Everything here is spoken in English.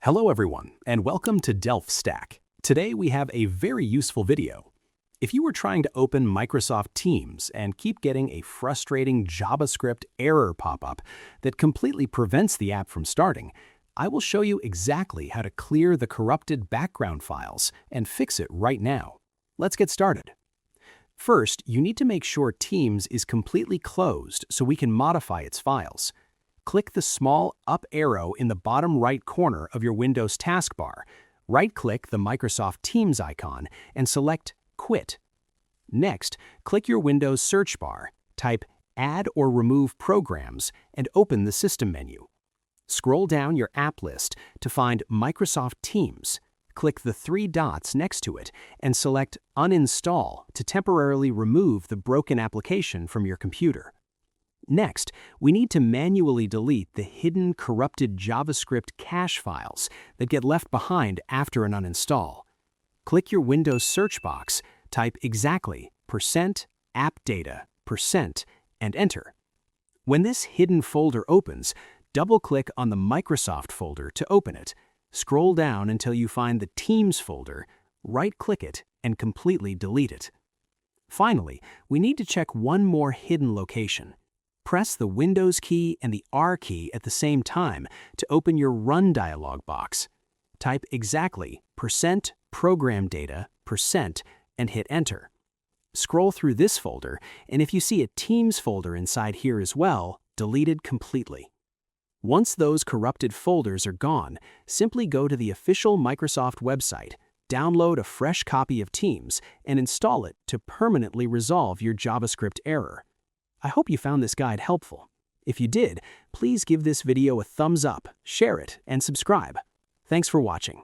Hello everyone, and welcome to Delft Stack. Today we have a very useful video. If you were trying to open Microsoft Teams and keep getting a frustrating JavaScript error pop-up that completely prevents the app from starting, I will show you exactly how to clear the corrupted background files and fix it right now. Let's get started. First, you need to make sure Teams is completely closed so we can modify its files. Click the small up arrow in the bottom right corner of your Windows taskbar. Right-click the Microsoft Teams icon and select Quit. Next, click your Windows search bar, type Add or Remove Programs, and open the System menu. Scroll down your app list to find Microsoft Teams. Click the three dots next to it and select Uninstall to temporarily remove the broken application from your computer. Next, we need to manually delete the hidden corrupted JavaScript cache files that get left behind after an uninstall. Click your Windows search box, type exactly %appdata% and enter. When this hidden folder opens, double-click on the Microsoft folder to open it. Scroll down until you find the Teams folder, right-click it, and completely delete it. Finally, we need to check one more hidden location. Press the Windows key and the R key at the same time to open your Run dialog box. Type exactly %ProgramData% and hit Enter. Scroll through this folder, and if you see a Teams folder inside here as well, delete it completely. Once those corrupted folders are gone, simply go to the official Microsoft website, download a fresh copy of Teams, and install it to permanently resolve your JavaScript error. I hope you found this guide helpful. If you did, please give this video a thumbs up, share it, and subscribe. Thanks for watching.